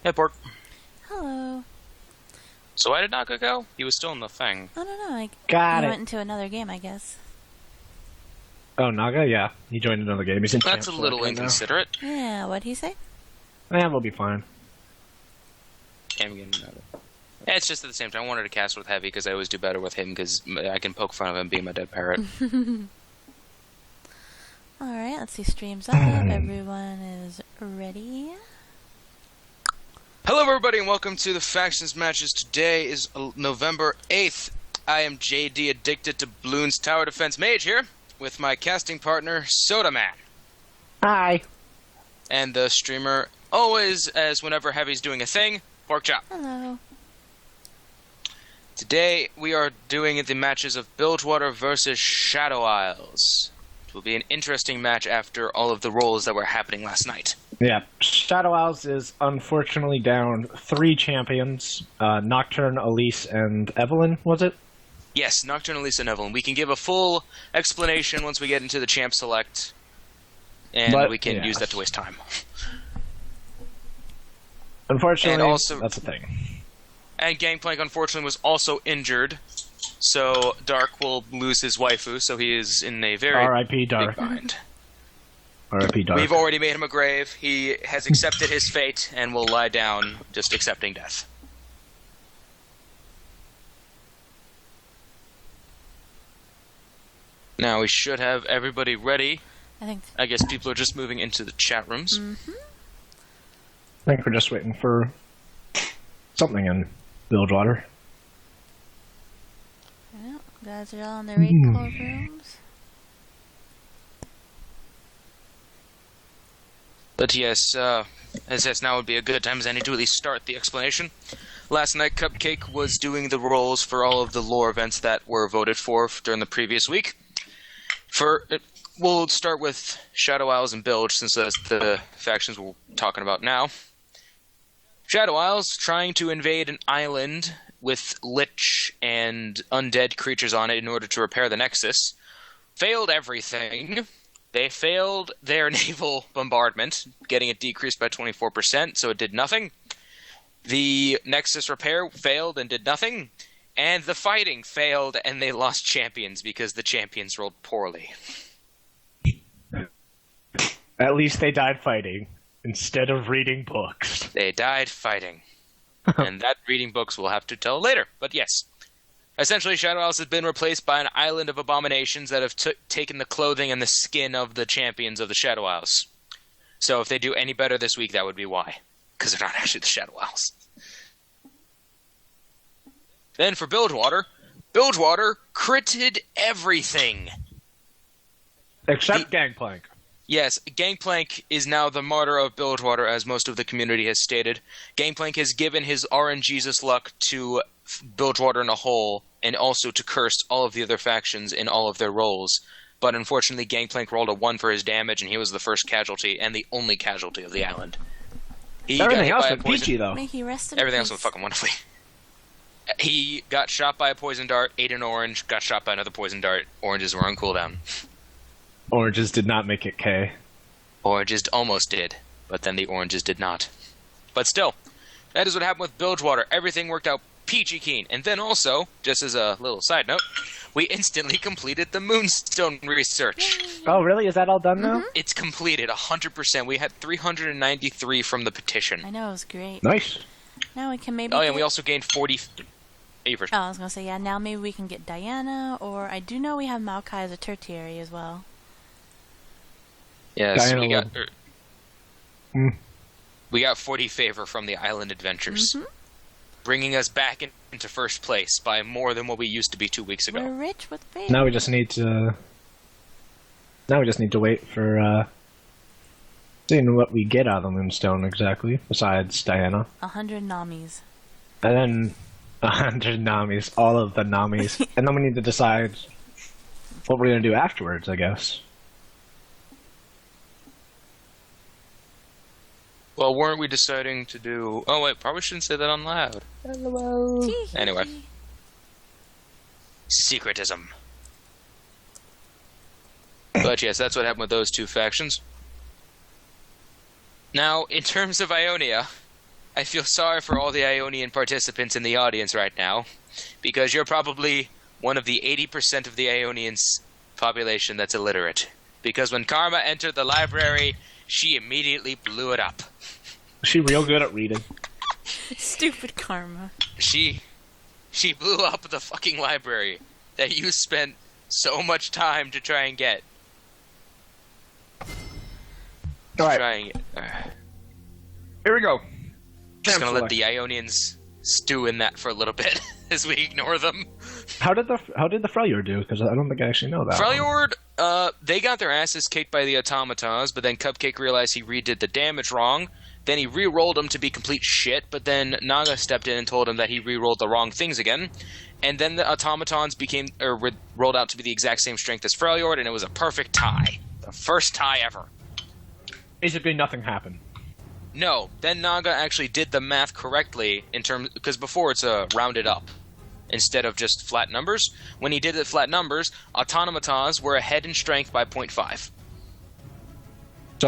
Hey, Pork. Hello. So why did Naga go? He was still in the thing. I don't know. Got He it. went into another game, I guess. Oh, Naga? Yeah. He joined another game. He's in That's champ a select little right now. inconsiderate. Yeah, what'd he say? We'll be fine. Can't get another. Yeah, it's just at the same time, I wanted to cast with Heavy because I always do better with him because I can poke fun of him being my dead parrot. Alright, let's see. Streams up. Everyone is ready. Hello, everybody, and welcome to the Factions Matches. Today is November 8th. I am JD, addicted to Bloons Tower Defense Mage here, with my casting partner, Soda Man. Hi. And the streamer, always, as whenever Heavy's doing a thing, Pork Chop. Hello. Today, we are doing the matches of Bilgewater versus Shadow Isles. It will be an interesting match after all of the rolls that were happening last night. Yeah. Shadow Isles is unfortunately down 3 champions. Nocturne, Elise, and Evelyn, was it? Yes, Nocturne, Elise, and Evelyn. We can give a full explanation once we get into the champ select, and we can use that to waste time. Unfortunately, and also, that's the thing. And Gangplank, unfortunately, was also injured, so Dark will lose his waifu, so he is in a very R.I.P. Dark. big bind. R.I.P. Dark. We've already made him a grave. He has accepted his fate and will lie down, just accepting death. Now we should have everybody ready. I guess people are just moving into the chat rooms. Mm-hmm. I think we're just waiting for something in Bilgewater. Well, guys are all in their raid call rooms. But yes, as now would be a good time as any to at least start the explanation. Last night, Cupcake was doing the rolls for all of the lore events that were voted for during the previous week. We'll start with Shadow Isles and Bilge, since that's the factions we're talking about now. Shadow Isles trying to invade an island with lich and undead creatures on it in order to repair the Nexus. Failed everything. They failed their naval bombardment, getting it decreased by 24%, so it did nothing. The Nexus repair failed and did nothing. And the fighting failed, and they lost champions because the champions rolled poorly. At least they died fighting, instead of reading books. They died fighting. And that reading books we'll have to tell later, but yes. Essentially, Shadow Isles has been replaced by an island of abominations that have taken the clothing and the skin of the champions of the Shadow Isles. So if they do any better this week, that would be why. Because they're not actually the Shadow Isles. Then for Bilgewater, Bilgewater critted everything. Except Gangplank. Yes, Gangplank is now the martyr of Bilgewater, as most of the community has stated. Gangplank has given his RNGesus luck to Bilgewater in a whole, and also to curse all of the other factions in all of their rolls. But unfortunately, Gangplank rolled a 1 for his damage, and he was the first casualty, and the only casualty of the island. Everything else went peachy, though. May he rest in Everything peace. else went fucking wonderfully. He got shot by a poison dart, ate an orange, got shot by another poison dart. Oranges were on cooldown. Oranges did not make it K. Oranges almost did, but then the oranges did not. But still, that is what happened with Bilgewater. Everything worked out peachy keen. And then also, just as a little side note, we instantly completed the Moonstone research. Oh, really? Is that all done now? It's completed, 100%. We had 393 from the petition. I know, it was great. Nice. Now we can maybe Oh, yeah, and we also gained 40... Oh, I was going to say, yeah, now maybe we can get Diana, or I do know we have Maokai as a tertiary as well. Yes, Diana we got 40 favor from the Island Adventures, bringing us back into first place by more than what we used to be 2 weeks ago. We're rich with favor. Now we just need to... wait for, seeing what we get out of the Moonstone exactly, besides Diana. 100 Namis. And then 100 Namis, all of the Namis. And then we need to decide what we're going to do afterwards, I guess. Well, weren't we deciding to do... Oh, wait, probably shouldn't say that on loud. Hello. Anyway. Secretism. But yes, that's what happened with those two factions. Now, in terms of Ionia, I feel sorry for all the Ionian participants in the audience right now, because you're probably one of the 80% of the Ionians population that's illiterate. Because when Karma entered the library, she immediately blew it up. Is she real good at reading? Stupid Karma. She blew up the fucking library that you spent so much time to try and get. Alright, here we go. Just gonna let the Ionians stew in that for a little bit as we ignore them. How did the Freljord do? Because I don't think I actually know that. Freljord, they got their asses kicked by the automatons, but then Cupcake realized he redid the damage wrong. Then he re-rolled them to be complete shit, but then Naga stepped in and told him that he re-rolled the wrong things again. And then the automatons rolled out to be the exact same strength as Freljord, and it was a perfect tie. The first tie ever. Basically, nothing happened. No, then Naga actually did the math correctly because before it's rounded up instead of just flat numbers. When he did it flat numbers, automatons were ahead in strength by 0.5.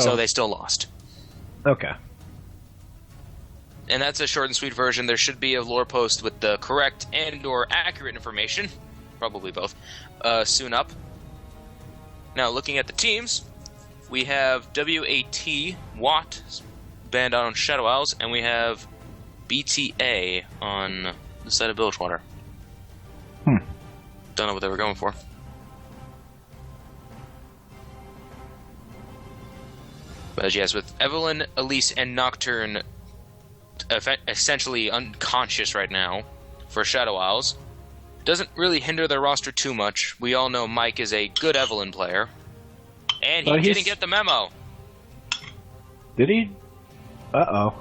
So they still lost. Okay. And that's a short and sweet version. There should be a lore post with the correct and/or accurate information, probably both, soon up. Now, looking at the teams, we have WAT, Watt, banned on Shadow Owls, and we have BTA on the side of Bilgewater. Don't know what they were going for. But yes, with Evelyn, Elise, and Nocturne essentially unconscious right now for Shadow Owls, doesn't really hinder their roster too much. We all know Mike is a good Evelyn player, and he didn't get the memo. Did he? Uh-oh.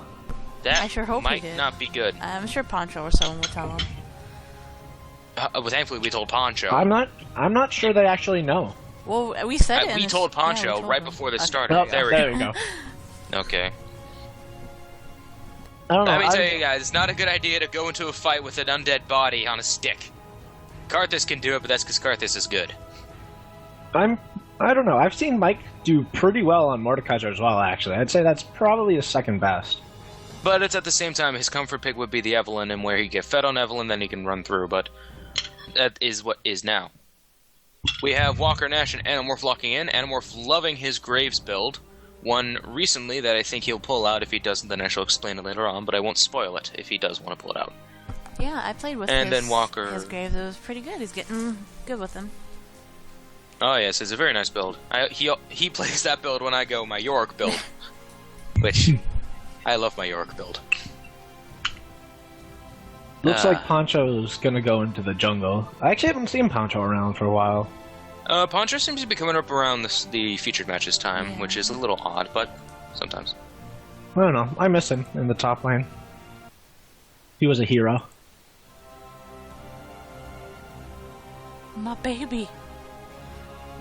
That I sure hope might he did. not be good. I'm sure Poncho or someone will tell him. Well, thankfully, we told Poncho. I'm not sure they actually know. Well, we said it. We told Poncho we told right him. before this Okay. started. Oh, There we go. Okay. I don't know. Let me tell you guys, it's not a good idea to go into a fight with an undead body on a stick. Karthus can do it, but that's because Karthus is good. I don't know. I've seen Mike do pretty well on Mordekaiser as well, actually. I'd say that's probably his second best. But it's at the same time, his comfort pick would be the Evelyn, and where he get fed on Evelyn, then he can run through, but that is what is now. We have Walker Nash and Animorph locking in. Animorph loving his Graves build. One recently that I think he'll pull out. If he doesn't, then I shall explain it later on, but I won't spoil it if he does want to pull it out. Yeah, I played with then Walker. his Graves. It was pretty good. He's getting good with them. Oh yes, it's a very nice build. He plays that build when I go my Yorick build, which I love my Yorick build. Looks like Poncho's gonna go into the jungle. I actually haven't seen Poncho around for a while. Poncho seems to be coming up around the featured matches time, Yeah. which is a little odd, but sometimes. I don't know. I miss him in the top lane. He was a hero. My baby.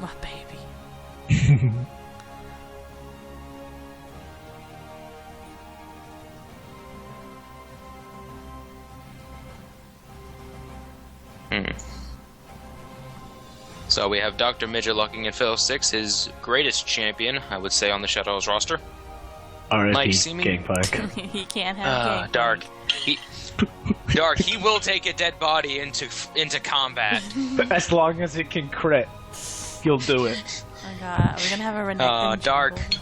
My baby. So we have Dr. Midget locking in Phil 6, his greatest champion, I would say, on the Shadows roster. R.I.P. Mike, see me? Gangplank. He can't have Dark. Dark, he will take a dead body into combat. As long as it can crit, he'll do it. Oh my god, we're gonna have a Renekton Dark. jungle.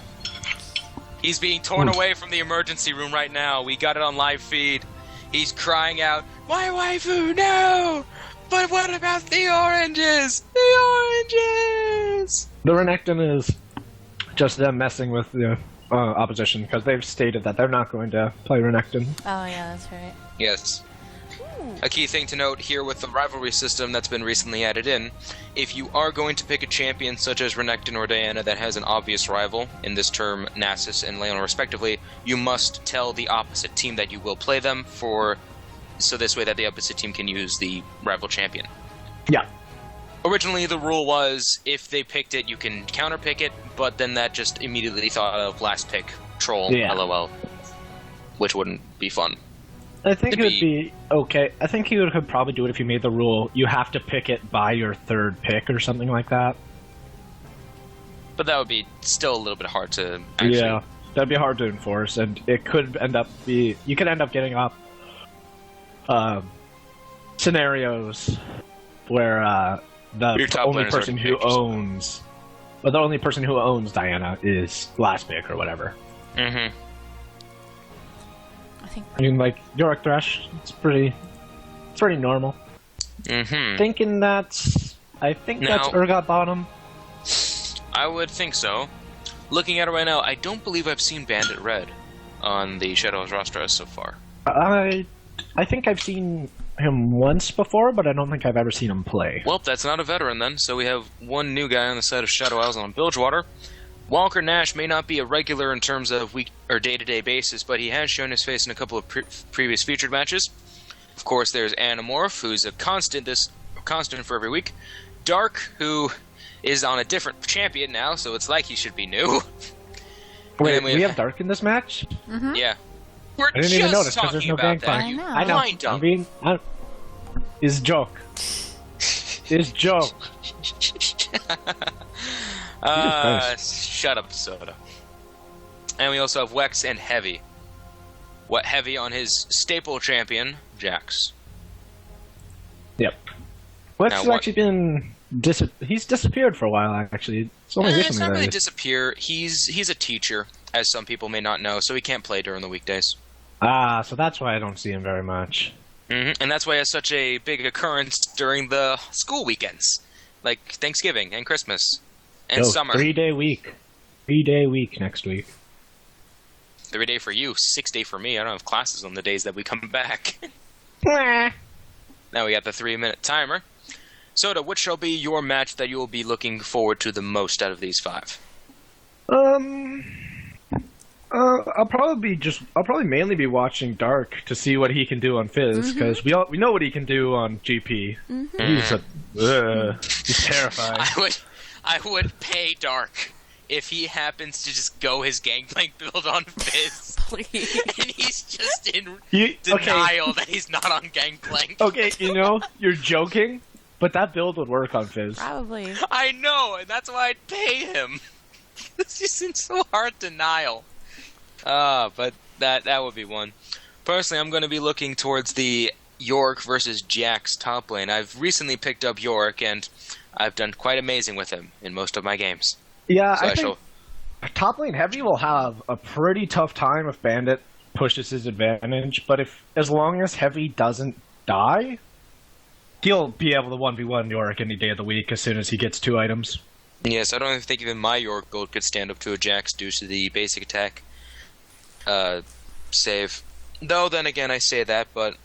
He's being torn away from the emergency room right now. We got it on live feed. He's crying out, "My waifu, no! But what about the oranges? The oranges!" The Renekton is just them messing with the opposition, because they've stated that they're not going to play Renekton. Oh yeah, that's right. Yes. Ooh. A key thing to note here with the rivalry system that's been recently added in, if you are going to pick a champion such as Renekton or Diana that has an obvious rival, in this term Nasus and Leona respectively, you must tell the opposite team that you will play them so this way that the opposite team can use the rival champion. Yeah. Originally the rule was if they picked it you can counterpick it, but then that just immediately thought of last pick troll, Yeah. LOL, which wouldn't be fun. I think it would be okay. I think you could probably do it if you made the rule you have to pick it by your third pick or something like that. But that would be still a little bit hard to actually That'd be hard to enforce, and it could end up be you could end up getting up scenarios where Your the top only laners are person who dangerous. owns, but the only person who owns Diana is last pick or whatever. Mm-hmm. I think I mean, like Yorick Thresh, it's pretty normal. Mm-hmm. I think Now- that's Urgot Bottom. I would think so. Looking at it right now, I don't believe I've seen Bandit Red on the Shadows roster so far. I think I've seen him once before, but I don't think I've ever seen him play. Well, that's not a veteran then, so we have one new guy on the side of Shadow Isles on Bilgewater. Walker Nash may not be a regular in terms of week or day-to-day basis, but he has shown his face in a couple of previous featured matches. Of course, there's Animorph, who's a constant for every week. Dark, who is on a different champion now, so it's like he should be new. Wait, And then we have Dark in this match? Yeah. We're I didn't even notice because talking there's no about gank that. fight. You I know. blind dumb. Is joke. Is joke. Shut up, Soda. And we also have Wex and Heavy. What Heavy on his staple champion, Jax. Yep. Wex Now has what- actually been he's disappeared for a while. Actually, it's only It's recently not that really he- disappear. He's a teacher, as some people may not know, so he can't play during the weekdays. so that's why I don't see him very much. And that's why he has such a big occurrence during the school weekends, like Thanksgiving and Christmas and Yo, summer. 3-day week. 3-day week next week. 3-day for you, 6-day for me. I don't have classes on the days that we come back. Mwah. Now we got the 3-minute timer. Soda, what shall be your match that you will be looking forward to the most out of these 5? I'll probably mainly be watching Dark to see what he can do on Fizz because we know what he can do on GP. He's terrifying. I would pay Dark if he happens to just go his Gangplank build on Fizz. please. And he's just in Okay, denial that he's not on Gangplank. okay, you're joking, but that build would work on Fizz. Probably. I know, and that's why I'd pay him. It's just in so hard denial. But that would be one. Personally, I'm going to be looking towards the Yorick versus Jax top lane. I've recently picked up Yorick, and I've done quite amazing with him in most of my games. Yeah, So I think top lane Heavy will have a pretty tough time if Bandit pushes his advantage, but as long as Heavy doesn't die, he'll be able to 1v1 Yorick any day of the week as soon as he gets 2 items. Yes, I don't think even my Yorick build could stand up to a Jax due to the basic attack save. Though, then again, I say that, but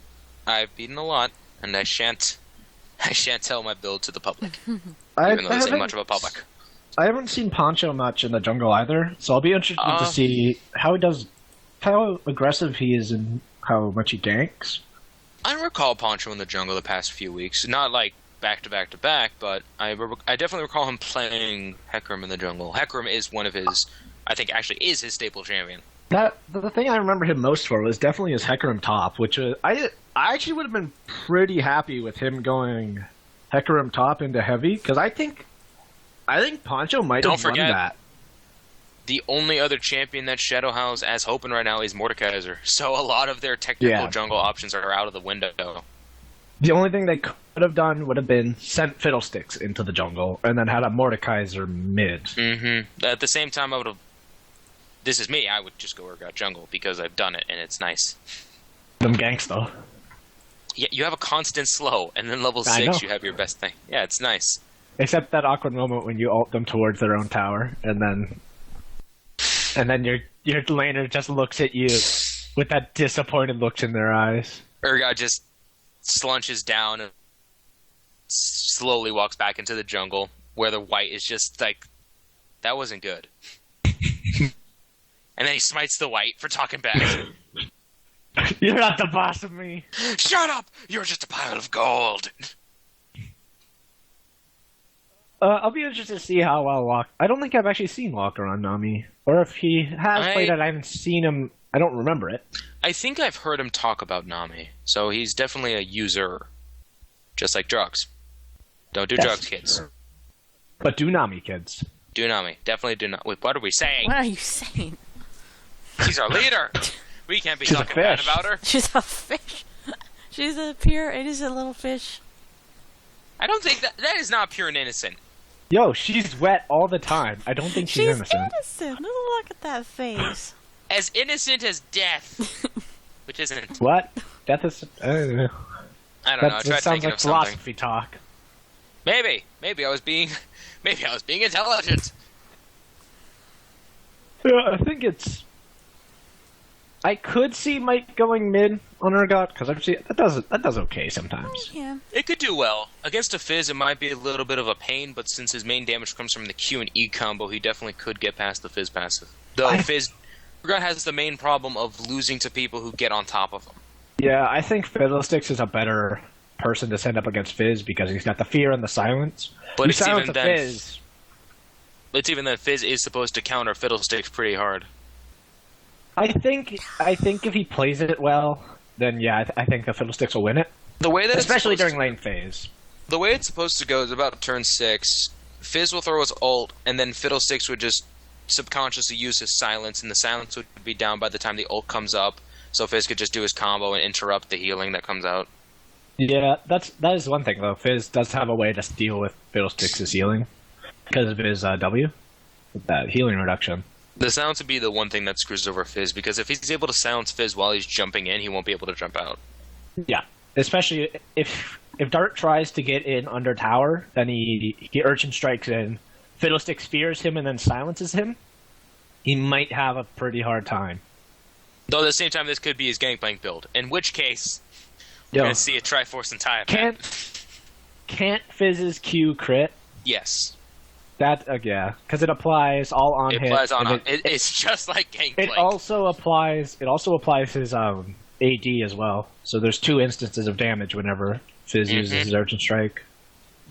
I've beaten a lot, and I shan't tell my build to the public, even though this ain't much of a public. I haven't seen Poncho much in the jungle either, so I'll be interested to see how aggressive he is and how much he ganks. I recall Poncho in the jungle the past few weeks. Not like back to back to back, but I definitely recall him playing Hecarim in the jungle. Hecarim is one of his, I think actually is his staple champion. The thing I remember him most for was definitely his Hecarim top, which I actually would have been pretty happy with him going Hecarim top into Heavy, because I think Poncho might have won that. The only other champion that Shadow House as hoping right now is Mordekaiser. So a lot of their technical jungle options are out of the window. The only thing they could have done would have been sent Fiddlesticks into the jungle and then had a Mordekaiser mid. Mm-hmm. At the same time, this is me, I would just go Urgot jungle because I've done it and it's nice. Them ganks though. Yeah, you have a constant slow, and then level I 6 know. you have your best thing. Yeah, it's nice. Except that awkward moment when you ult them towards their own tower, and then your laner just looks at you with that disappointed looks in their eyes. Urgot just slunches down and slowly walks back into the jungle, where the white is just like, that wasn't good. And then he smites the white for talking back. You're not the boss of me. Shut up! You're just a pile of gold! I'll be interested to see how well Walker... I don't think I've actually seen Walker on Nami. Or if he has played it, I haven't seen him... I don't remember it. I think I've heard him talk about Nami, so he's definitely a user. Just like drugs. Don't do drugs, kids. But do Nami, kids. Do Nami. Definitely do not. Wait, what are we saying? What are you saying? She's our leader. We can't be She's a talking bad fish. about her. She's a fish. She's a pure, innocent little fish. I don't think that is not pure and innocent. Yo, she's wet all the time. I don't think she's innocent. innocent. Look at that face. As innocent as death. Which isn't. What? Death is... I don't know. I don't know. I That tried sounds thinking like of something. philosophy talk. Maybe I was being intelligent. Yeah, I think it's... I could see Mike going mid on Urgot, because I've seen that does okay sometimes. Yeah. It could do well. Against a Fizz, it might be a little bit of a pain, but since his main damage comes from the Q and E combo, he definitely could get past the Fizz passive. Though Urgot has the main problem of losing to people who get on top of him. Yeah, I think Fiddlesticks is a better person to send up against Fizz because he's got the fear and the silence. But You it's silence even a then. Fizz. It's even that Fizz is supposed to counter Fiddlesticks pretty hard. I think if he plays it well, then yeah, I think the Fiddlesticks will win it. The way that Especially during lane phase. The way it's supposed to go is about turn 6. Fizz will throw his ult, and then Fiddlesticks would just subconsciously use his silence, and the silence would be down by the time the ult comes up, so Fizz could just do his combo and interrupt the healing that comes out. Yeah, that is one thing though. Fizz does have a way to deal with Fiddlesticks' healing because of his W, with that healing reduction. The silence would be the one thing that screws over Fizz, because if he's able to silence Fizz while he's jumping in, he won't be able to jump out. Yeah, especially if Dart tries to get in under tower, then he Urchin strikes in. Fiddlesticks fears him and then silences him. He might have a pretty hard time. Though at the same time, this could be his Gangplank build, in which case, we're Yo, going to see a Triforce and tie can't Fizz's Q crit? Yes. That yeah, because it applies all on It hit. applies on. and It's just like Gangplank. It also applies his AD as well. So there's 2 instances of damage whenever Fizz uses his Urchin Strike.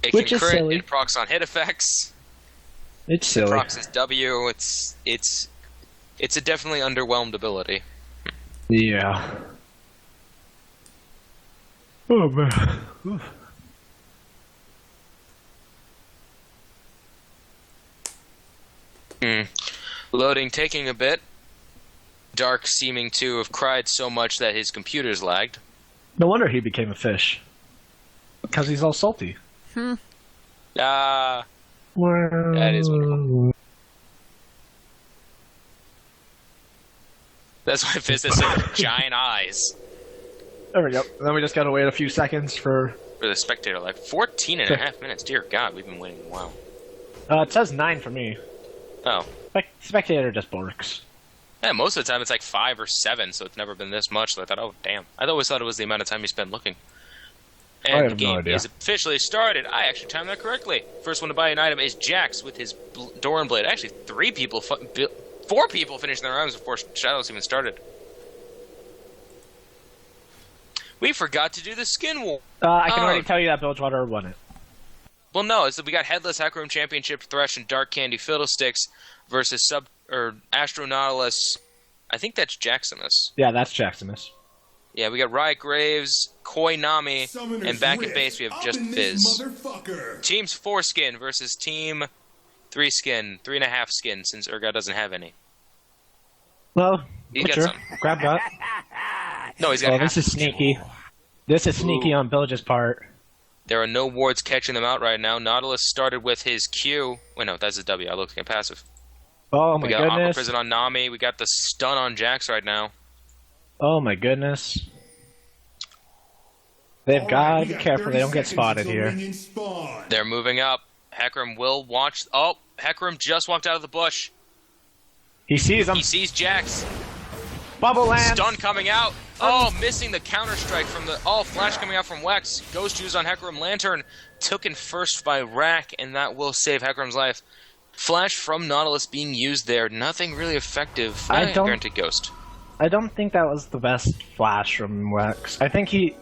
It which can is crit, silly. it procs on hit effects, It's it silly. procs his W. It's a definitely underwhelmed ability. Yeah. Oh man. Oof. Loading taking a bit. Dark seeming to have cried so much that his computer's lagged. No wonder he became a fish. Because he's all salty. Ah, that is wonderful. That's why Fizz has such giant eyes There we go. Then we just gotta wait a few seconds for... for the spectator life. 14 and a half minutes. Dear God, we've been waiting a while. it says 9 for me. Oh. Spectator just works. Yeah, most of the time it's like 5 or 7, so it's never been this much. So I thought, oh, damn. I always thought it was the amount of time you spend looking. I And have the no game idea. is officially started. I actually timed that correctly. First one to buy an item is Jax with his Doran Blade. Actually, 4 people finished their rounds before Shadows even started. We forgot to do the skin war. I can already tell you that Bilgewater won it. Well, no, it's that we got Headless Hack Room Championship Thresh and Dark Candy Fiddlesticks versus Astronautilus. I think that's Jaximus. Yeah, that's Jaximus. Yeah, we got Riot Graves, Koi Nami, and back at base we have just Fizz. Team's 4 skin versus Team 3 skin, 3.5 skin, since Urgot doesn't have any. Well, He's got Butcher, some. grab that. No, he's got Oh, half. this is sneaky. This is sneaky on Bilge's part. There are no wards catching them out right now. Nautilus started with his Q. Wait, no, that's his W. I looked at passive. Oh We my got Aqua goodness. Prison on Nami. We got the stun on Jax right now. Oh my goodness. They've got to be careful they don't get spotted here. They're moving up. Hecarim will watch. Oh, Hecarim just walked out of the bush. He sees him. He sees Jax. Bubble land. Stun coming out. Oh, missing the counter strike from the. Oh, flash coming out from Wex. Ghost Juice on Hecarim. Lantern taken first by Rack, and that will save Hecarim's life. Flash from Nautilus being used there. Nothing really effective. I don't- Guaranteed Ghost. I don't think that was the best flash from Wex. I think he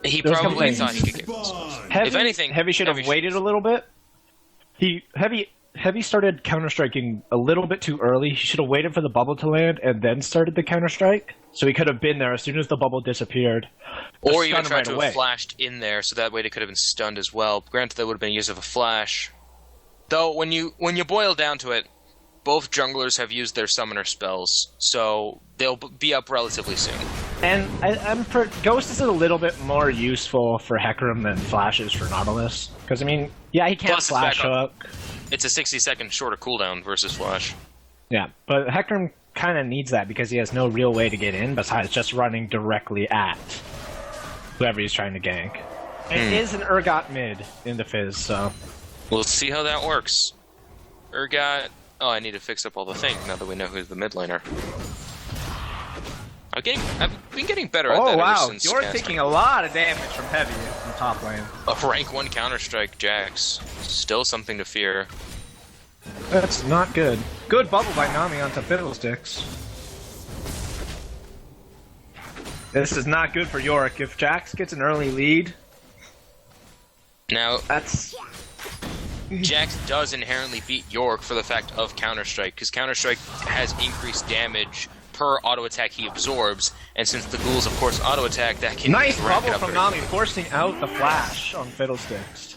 He There was probably complaints. thought he could get Ghost. Heavy, If anything, Heavy should have Heavy waited a little bit. Heavy started counter striking a little bit too early. He should have waited for the bubble to land and then started the counter strike. So he could have been there as soon as the bubble disappeared. Or Just even stun him tried right to away. have flashed in there, so that way they could have been stunned as well. Granted, that would have been use of a flash. Though when you boil down to it, both junglers have used their summoner spells, so they'll be up relatively soon. And Ghost is a little bit more useful for Hecarim than Flash is for Nautilus. Because, I mean, yeah, he can't Plus, it's Flash backup. hook. It's a 60-second shorter cooldown versus Flash. Yeah, but Hecarim kind of needs that because he has no real way to get in besides just running directly at whoever he's trying to gank. And it is an Urgot mid in the Fizz, so... We'll see how that works. Urgot... Oh, I need to fix up all the things now that we know who's the mid laner. I've been getting better at that ever wow, since you're casting. taking a lot of damage from Heavy in top lane. A rank 1 Counter-Strike Jax. Still something to fear. That's not good. Good bubble by Nami onto Fiddlesticks. This is not good for Yorick. If Jax gets an early lead... Now, That's... Jax does inherently beat York for the fact of Counter-Strike, because Counter-Strike has increased damage per auto-attack he absorbs, and since the ghouls, of course, auto-attack, that can Nice rack bubble it up from very Nami, quickly. forcing out the flash on Fiddlesticks.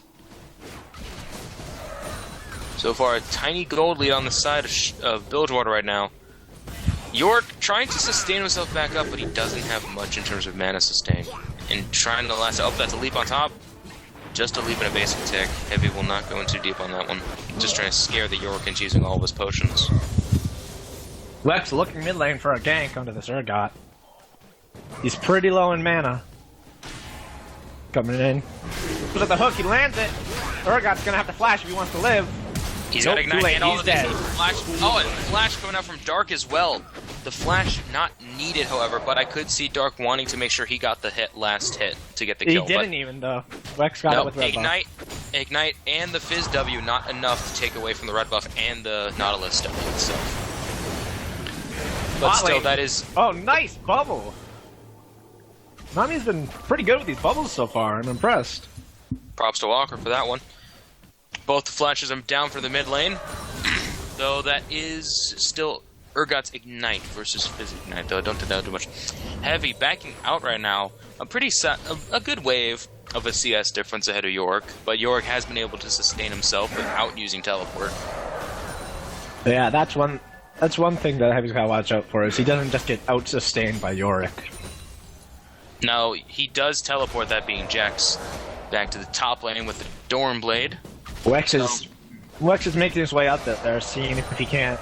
So far, a tiny gold lead on the side of Bilgewater right now. York trying to sustain himself back up, but he doesn't have much in terms of mana sustain. And trying to last... Oh, that's a leap on top. Just a leap and a basic tick. Heavy will not go in too deep on that one. Just trying to scare the York into using all of his potions. Lex looking mid lane for a gank onto this Urgot. He's pretty low in mana. Coming in. Goes at the hook, he lands it. Urgot's gonna have to flash if he wants to live. He's Nope, got too Ignite late, and all he's of these. dead. Flash. Oh, and Flash coming out from Dark as well. The Flash not needed, however, but I could see Dark wanting to make sure he got the last hit to get the He kill. didn't even though. Lex got it No, with red buff. Ignite, and the Fizz W not enough to take away from the red buff and the Nautilus W itself. But Bot still, lane. that is... Oh, nice bubble! Nami's been pretty good with these bubbles so far. I'm impressed. Props to Walker for that one. Both the Flashes are down for the mid lane. Though that is still Urgot's Ignite versus Fizz Ignite, though I don't think that'll do much. Heavy backing out right now. A good wave of a CS difference ahead of York, but York has been able to sustain himself without using teleport. Yeah, that's one thing that Heavy's gotta watch out for, is he doesn't just get out-sustained by Yorick. Now, he does teleport, that being Jax, back to the top lane with the Dorm Blade. Wex is making his way up there, seeing if he can't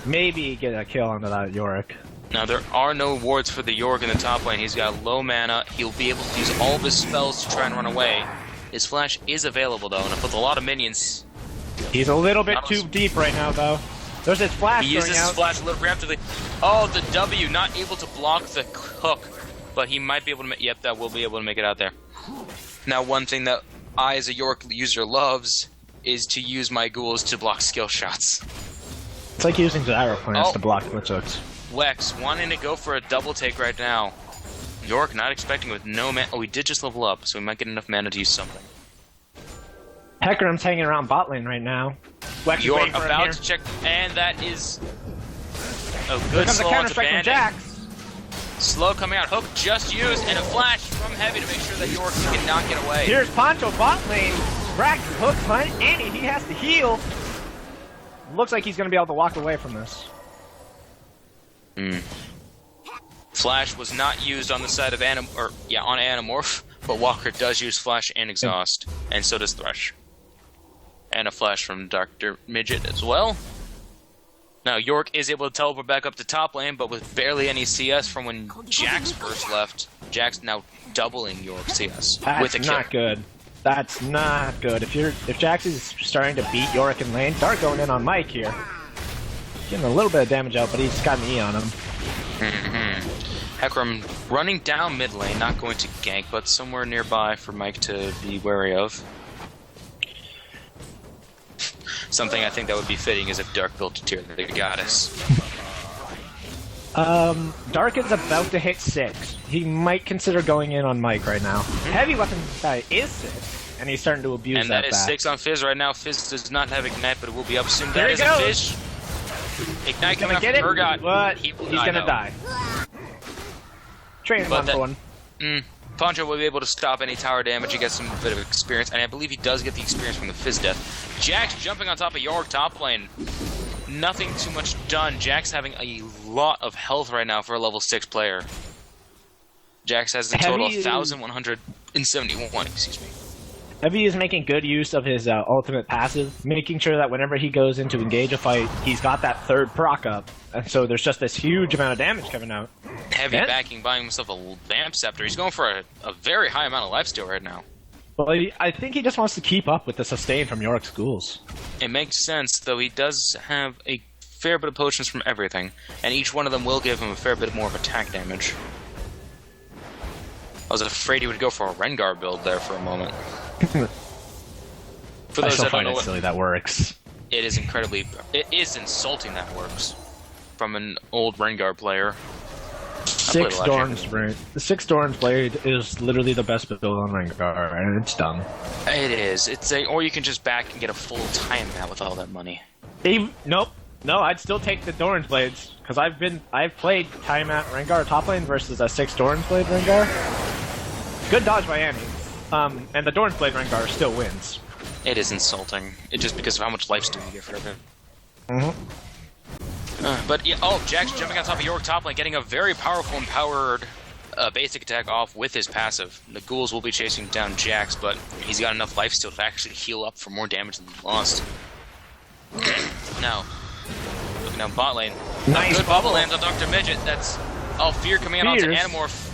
maybe get a kill onto that Yorick. Now, there are no wards for the York in the top lane. He's got low mana. He'll be able to use all of his spells to try and run away. His flash is available, though, and with a lot of minions... He's a little bit too deep right now, though. There's his flash He uses going his out. flash a little preemptively. Oh, the W, not able to block the hook. But he might be able to... Yep, that will be able to make it out there. Now, one thing that I, as a York user, loves is to use my ghouls to block skill shots. It's like using gyro plants Oh. to block glitch hooks. Wex wanting to go for a double take right now. York not expecting with no mana. Oh, he did just level up, so he might get enough mana to use something. Hecarim's hanging around bot lane right now. Wex is York waiting for him about here. to check, and that is a Here good comes the slow counter onto strike from Bandit. Jax. Slow coming out, hook just used, and a flash from Heavy to make sure that York cannot get away. Here's Poncho bot lane. Brax hook hunt, and he has to heal. Looks like he's going to be able to walk away from this. Flash was not used on the side of on Animorph, but Walker does use Flash and Exhaust, and so does Thresh. And a flash from Dr. Midget as well. Now, York is able to teleport back up to top lane, but with barely any CS from when Jax first left. Jax now doubling York's CS with That's a kill. not good. That's not good. If Jax is starting to beat Yorick in lane, Dark going in on Mike here. Getting a little bit of damage out, but he's got an E on him. Hecarim running down mid lane, not going to gank, but somewhere nearby for Mike to be wary of. Something I think that would be fitting is if Dark built a tier the goddess. Dark is about to hit 6. He might consider going in on Mike right now. Heavy weapon guy is 6, and he's starting to abuse And that that is back. 6 on Fizz right now. Fizz does not have Ignite, but it will be up soon. There That he is a goes. fish. Ignite Gonna coming out get from it, Urgot. but He will he's gonna though. die. Train But one for one. Poncho will be able to stop any tower damage. He gets some bit of experience, and I believe he does get the experience from the Fizz death. Jax jumping on top of York top lane. nothing too much done. Jack's having a lot of health right now for a level 6 player. Jax has a total of 1,171, excuse me. Heavy is making good use of his ultimate passive, making sure that whenever he goes in to engage a fight, he's got that third proc up. And so there's just this huge amount of damage coming out. Heavy backing, buying himself a Vamp Scepter. He's going for a very high amount of lifesteal right now. Well, I think he just wants to keep up with the sustain from Yorick's ghouls. It makes sense, though he does have a fair bit of potions from everything, and each one of them will give him a fair bit more of attack damage. I was afraid he would go for a Rengar build there for a moment. For those that don't know, silly that works. It is insulting that works from an old Rengar player. The 6 Doran's Blade is literally the best build on Rengar, and it's dumb. It is. Or you can just back and get a full time mat with all that money. Nope. No, I'd still take the Doran's Blades because I've played time at Rengar top lane versus a 6 Doran's Blade Rengar. Good dodge by Annie. And the Doran's Blade Rengar still wins. It is insulting. It's just because of how much lifesteal you get for it. But yeah, Jax jumping on top of Yorick top lane, getting a very powerful empowered basic attack off with his passive. The ghouls will be chasing down Jax, but he's got enough lifesteal to actually heal up for more damage than he lost. Now, looking down bot lane. Nice good bubble lands on Dr. Midget. That's fear coming in onto Animorph.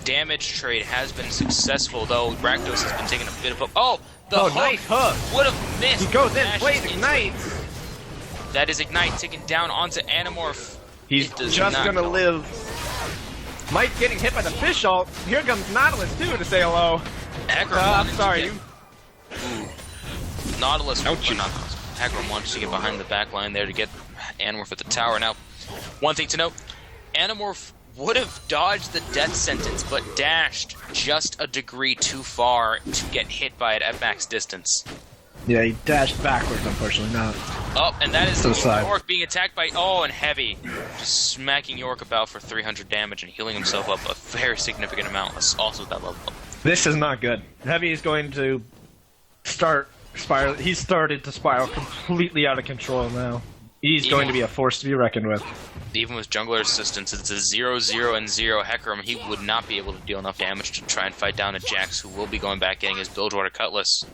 Damage trade has been successful, though Rakdos has been taking a bit of a... the hook! Nice hook! Would have missed! He goes in, plays Ignite! That is Ignite taken down onto Animorph. He's just gonna live. Mike getting hit by the fish ult. Here comes Nautilus, too, to say hello. I'm sorry. Nautilus... Hecarim wants to get behind the back line there to get Animorph at the tower. Now, one thing to note, Animorph would have dodged the death sentence, but dashed just a degree too far to get hit by it at max distance. Yeah, he dashed backwards, unfortunately, not. And that is Yorick being attacked by... and Heavy. Just smacking Yorick about for 300 damage and healing himself up a very significant amount, also at that level. This is not good. Heavy is going to start spiral. He's started to spiral completely out of control now. He's going to be a force to be reckoned with. Even with jungler assistance, it's a 0-0 and 0 Hecarim. He would not be able to deal enough damage to try and fight down a Jax, who will be going back getting his Bilgewater Cutlass.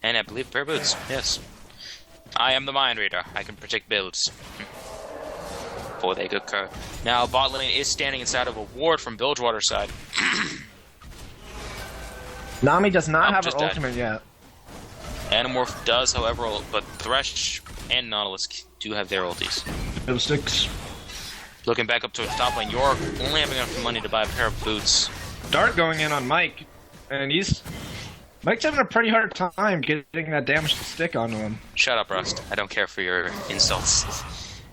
And I believe Bear Boots, yes. I am the mind reader. I can predict builds. Before they occur. Now, bot lane is standing inside of a ward from Bilgewater's side. Nami does not have her ultimate yet. Animorph does, however, but Thresh and Nautilus do have their ultis. Fiddlesticks. Looking back up towards top lane, Yorick only having enough money to buy a pair of boots. Dart going in on Mike, and Mike's having a pretty hard time getting that damage to stick onto him. Shut up, Rust. I don't care for your insults.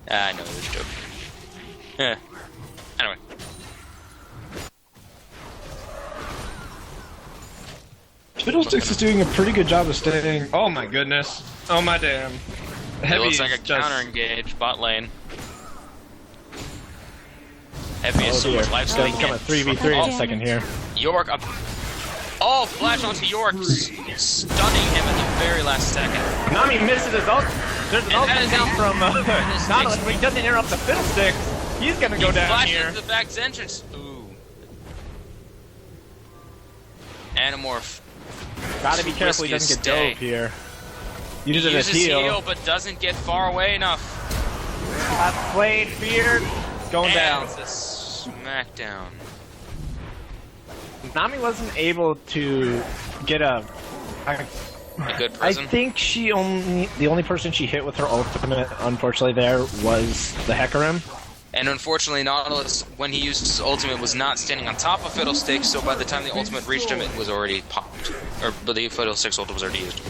I know, it was a joke. Anyway. Fiddlesticks is doing a pretty good job of staying... Oh my goodness. Oh my damn. It looks like a counter-engage bot lane. Heavy is so much life, so he become a 3v3 in a second here. Yorick up... flash onto Yorick, stunning him at the very last second. Nami misses his ult. There's an ultimate down from Nautilus, but he doesn't interrupt the Fiddlesticks. He's gonna go down here. Flashes the back entrance. Ooh. Animorph. Gotta be careful he doesn't get dove here. Uses his heal, but doesn't get far away enough. Last blade, feared, going down. It's a smackdown. Nami wasn't able to get a good person. I think the only person she hit with her ultimate, unfortunately, there was the Hecarim. And unfortunately, Nautilus, when he used his ultimate, was not standing on top of Fiddlesticks, so by the time the ultimate reached him, it was already popped. Or the Fiddlesticks ultimate was already used.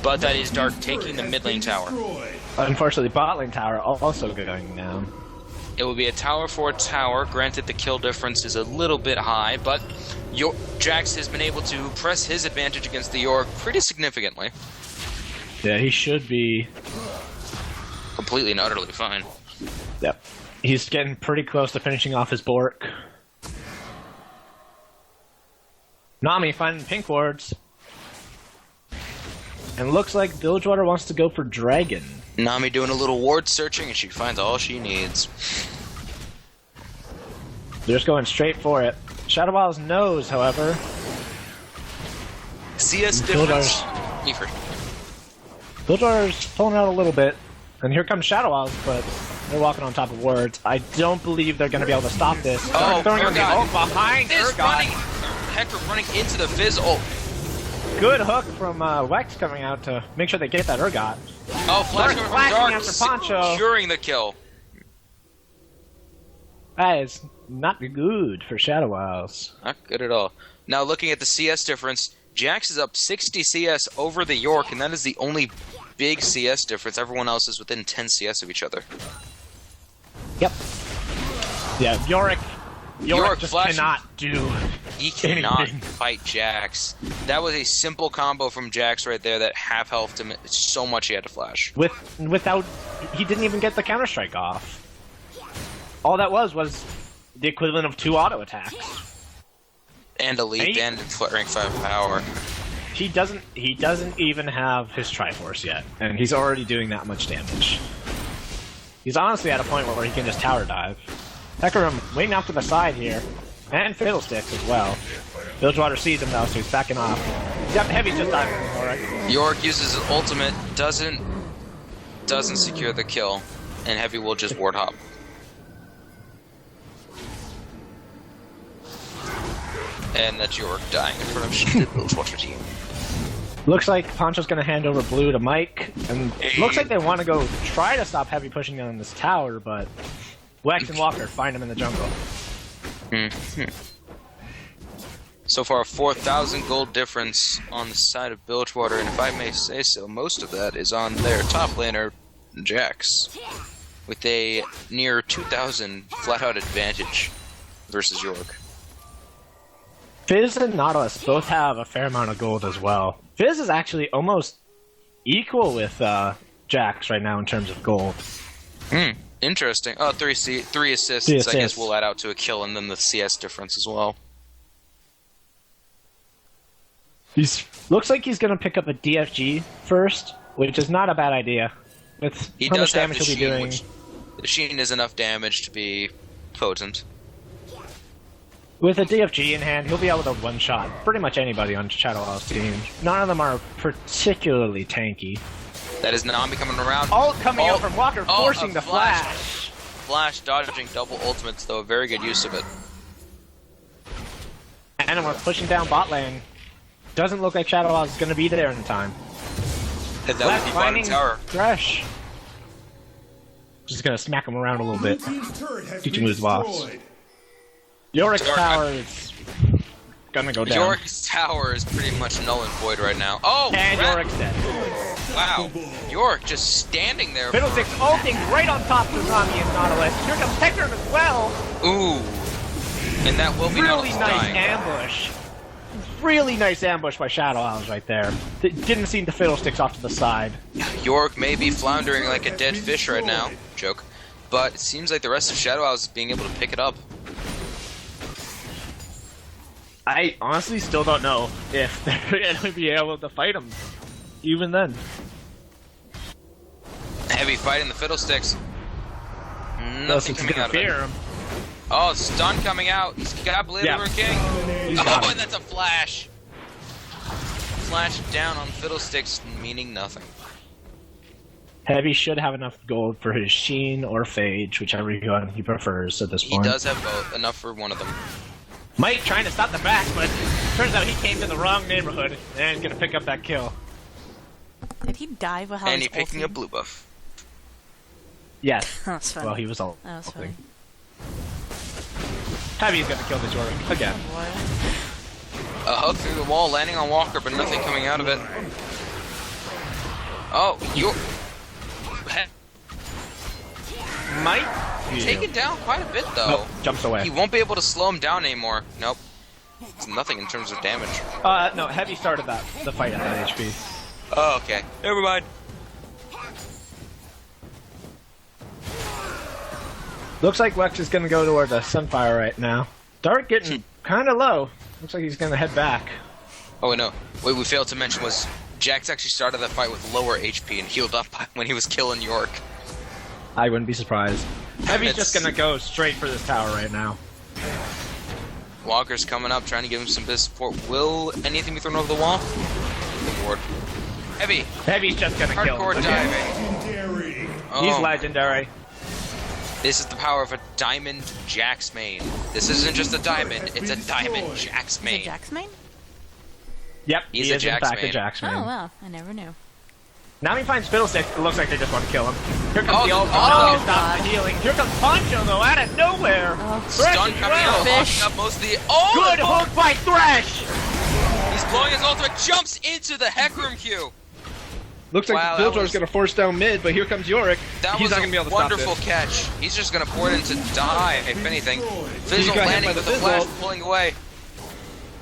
But that is Dark taking the mid lane tower. Unfortunately, bot lane tower also going down. It will be a tower for a tower. Granted, the kill difference is a little bit high, but Jax has been able to press his advantage against the Yorick pretty significantly. Yeah, he should be completely and utterly fine. Yep. He's getting pretty close to finishing off his Bork. Nami finding pink wards. And looks like Bilgewater wants to go for Dragon. Nami doing a little ward searching, and she finds all she needs. They're just going straight for it. Shadow Isles knows, however. CS difference. Bilgewater's pulling out a little bit. And here comes Shadow Isles, but they're walking on top of wards. I don't believe they're going to be able to stop this. Oh, throwing on the Urgot. ult behind Fizz Urgot. running. Hector running into the Fizz ult. Good hook from Wex coming out to make sure they get that Urgot. Oh, flash coming from flashing Dark, after Poncho. securing the kill. That is not good for Shadow Isles. Not good at all. Now looking at the CS difference, Jax is up 60 CS over the York, and that is the only big CS difference. Everyone else is within 10 CS of each other. Yep. Yeah, Yorick just flashing. cannot do. He cannot anything. fight Jax. That was a simple combo from Jax right there that half healthed him so much he had to flash. Without, he didn't even get the Counter-Strike off. All that was the equivalent of 2 auto attacks. And elite and rank 5 power. He doesn't even have his Triforce yet, and he's already doing that much damage. He's honestly at a point where he can just tower dive. Hecarim waiting off to the side here, and Fiddlesticks as well. Bilgewater sees him though, so he's backing off. Yep, Heavy's just diving. Alright. York uses his ultimate, doesn't secure the kill, and Heavy will just ward hop. And that's York dying in front of the Bilgewater team. Looks like Poncho's gonna hand over blue to Mike, and looks like they want to go try to stop Heavy pushing down this tower, but Wex and Walker find him in the jungle. So far, 4,000 gold difference on the side of Bilgewater, and if I may say so, most of that is on their top laner, Jax, with a near 2,000 flat-out advantage versus York. Fizz and Nautilus both have a fair amount of gold as well. Fizz is actually almost equal with Jax right now in terms of gold. Interesting. Oh, three assists. 3 I assists. guess we'll add out to a kill, and then the CS difference as well. Looks like he's going to pick up a DFG first, which is not a bad idea. With He how does much have damage the he'll be Sheen, doing. which the Sheen is enough damage to be potent. With a DFG in hand, he'll be able to one-shot pretty much anybody on Shadow Isles' team. None of them are particularly tanky. That is Nami coming around. Ult coming out from Walker, forcing a the flash. Flash dodging double ultimates, though. A very good use of it. And we're pushing down bot lane. Doesn't look like Shadow Isles is going to be there in time. And that would be bottom finding tower. Thresh. Just going to smack him around a little bit. Teach him his boss. Yorick's Dark, tower is gonna go down. Yorick's tower is pretty much null and void right now. Oh! And Yorick's dead. Wow. York just standing there. Fiddlesticks ulting right on top of Nami and Nautilus. Here comes Hecarim as well. Ooh. And that will be Really Nautilus nice dying. ambush. Really nice ambush by Shadow Isles right there. Didn't seem to Fiddlesticks off to the side. York may be floundering like a dead fish right now. Joke. But it seems like the rest of Shadow Isles is being able to pick it up. I honestly still don't know if they're gonna be able to fight him. Even then. Heavy fighting the Fiddlesticks. Unless Nothing it's coming gonna out of it. fear him. Oh, stun coming out. He's got Blade Yeah. of the King. He's got Oh, him. and that's a flash. Flash down on Fiddlesticks, meaning nothing. Heavy should have enough gold for his Sheen or Phage, whichever one he prefers at this He point. does have both, enough for one of them. Mike trying to stop the back, but turns out he came to the wrong neighborhood and is gonna pick up that kill. Did he dive while And he's he picking ulting? a blue buff. Yes. That's funny. Well, he was all. That was funny. Heavy's gonna kill this Yorick again. Boy. A hook through the wall, landing on Walker, but nothing coming out of it. Oh, you're Mike taken down quite a bit, though. Nope, jumps away. He won't be able to slow him down anymore. Nope. It's nothing in terms of damage. No, Heavy started the fight at that HP. Oh, okay. Never mind. Looks like Wex is gonna go toward the Sunfire right now. Dark getting kind of low. Looks like he's gonna head back. Oh, wait, no. What we failed to mention was Jax actually started the fight with lower HP and healed up when he was killing York. I wouldn't be surprised. Heavy's It's- just gonna go straight for this tower right now. Walker's coming up, trying to give him some bit of support. Will anything be thrown over the wall? Good ward. Heavy. Heavy's just gonna kill Hardcore him. diving. He's Oh, legendary. this is the power of a diamond Jax main. This isn't just a diamond, it's a diamond Jax Is it main. Jax main? Yep, He's he a is in Jax fact main. a Jax man. Oh, well, I never knew. Now he finds Fiddlesticks, it looks like they just want to kill him. Here comes Oh, the ult. oh, Oh, stop the healing. Here comes Poncho, though, out of nowhere. Oh. Thresh Stun as coming well. out, Fish. locking up most of the. Oh, Good the hook by Thresh. He's blowing his ultimate, jumps into the Hecarim Q. Looks like Wow, that Bilgewater's was- going to force down mid, but here comes Yorick. That He's was not going to be a able to stop wonderful this. catch. He's just gonna pour it in to die, if anything. Fizzle got hit landing by the with the Fizzle. flash, pulling away.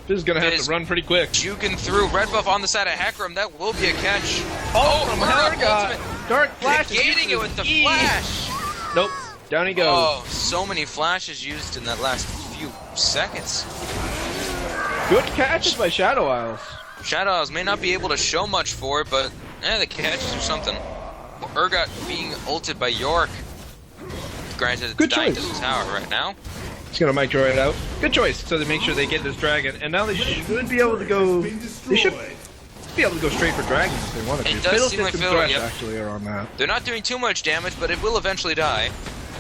This is going to have Fizz. to run pretty quick. Juking through. Red buff on the side of Hecarim. That will be a catch. Oh, from Urgot Helga. ultimate. Dark Flash. is Negating it used with the as E. flash. Nope. Down he goes. Oh, so many flashes used in that last few seconds. Good catches by Shadow Isles. Shadow Isles may not be able to show much for it, but the catches or something. Urgot being ulted by York. Granted, it's Good dying choice. to the tower right now. He's going to mic droid out. Good choice. So they make sure they get this dragon. And now they should be able to go... They should be able to go straight for dragons if they wanted to. It does seem Fiddlesticks like and Fiddle- Thresh yep. actually are on that. They're not doing too much damage, but it will eventually die.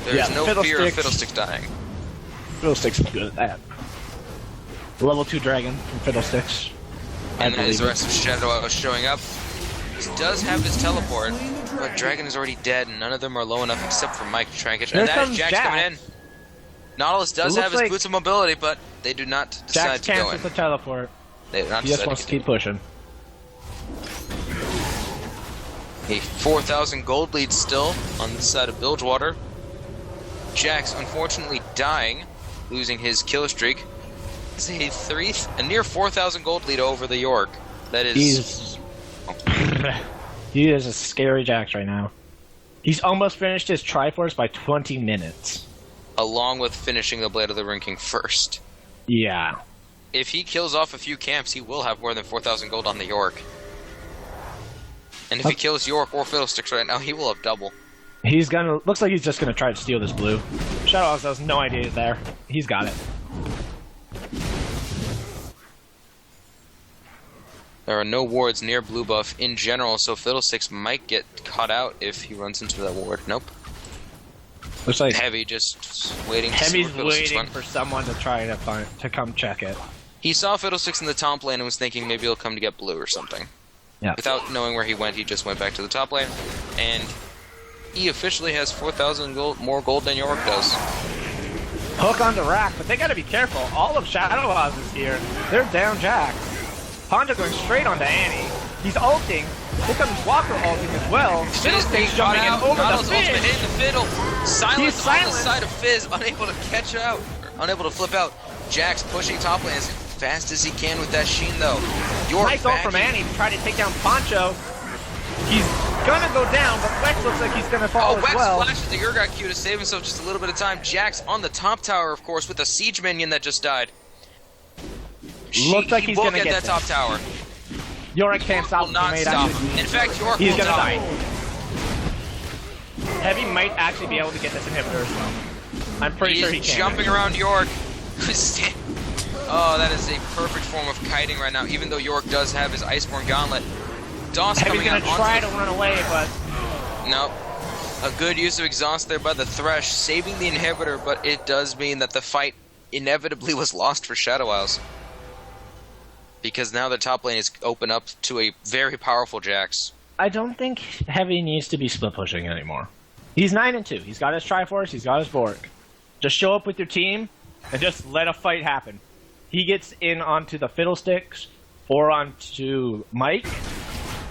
There's Yeah, no fear of Fiddlesticks- Fiddlesticks dying. Fiddlesticks is good at that. Level 2 dragon from Fiddlesticks. And then as believe the it. rest of Shadow Isles showing up. He does have his teleport, but Dragon is already dead, and none of them are low enough except for Mike to try and catch him. And Here that is comes Jax Jax. coming in. Nautilus does It have looks his like- boots of mobility, but they do not decide Jax to go cancels in. the teleport. They do not He just decide wants to to keep pushing. A 4,000 gold lead still on the side of Bilgewater. Jax unfortunately dying, losing his kill streak. It's a near 4,000 gold lead over the York. That is He's... he is a scary Jax right now. He's almost finished his Triforce by 20 minutes. along with finishing the Blade of the Ring King first. Yeah. If he kills off a few camps, he will have more than 4,000 gold on the York. And if he kills York or Fiddlesticks right now, he will have double. He's gonna... Looks like he's just gonna try to steal this blue. Shadow Isles has no idea he's there. He's got it. There are no wards near blue buff in general, so Fiddlesticks might get caught out if he runs into that ward. Nope. Looks like Heavy just waiting to see Heavy's where Fiddlesticks waiting went. for someone to try to come check it. He saw Fiddlesticks in the top lane and was thinking maybe he'll come to get blue or something. Yeah. Without knowing where he went, he just went back to the top lane, and he officially has 4,000 gold, more gold than York does. Hook onto Rack, but they gotta be careful. All of Shadow Isles is here. They're down Jax. Poncho going straight onto Annie. He's ulting. Here comes Walker ulting as well. Fiddlesticks jumping in over the Nautilus ultimate fish. hitting the fiddle. Silence He's on the silenced. side of Fizz, unable to catch out, or unable to flip out. Jax pushing top lane as fast as he can with that Sheen though. York Nice ult from backing. Annie to try to take down Poncho. He's gonna go down, but Wex looks like he's gonna fall Oh, as Wex well. flashes the Urgot Q to save himself just a little bit of time. Jax on the top tower, of course, with a siege minion that just died. Looks like he he's will gonna get that this. top tower. Yorick can't stop Will him. not He might stop actually- him. In fact, York He's will gonna die. die. Heavy might actually be able to get this inhibitor as well. I'm pretty sure he He's can. jumping around York. Oh, that is a perfect form of kiting right now, even though York does have his Iceborne Gauntlet. Doss Heavy's coming gonna out try onto to run away, but Nope. A good use of exhaust there by the Thresh, saving the inhibitor, but it does mean that the fight inevitably was lost for Shadow Isles. Because now the top lane is open up to a very powerful Jax. I don't think Heavy needs to be split pushing anymore. He's 9-2. He's got his Triforce. He's got his Bork. Just show up with your team and just let a fight happen. He gets in onto the Fiddlesticks or onto Mike.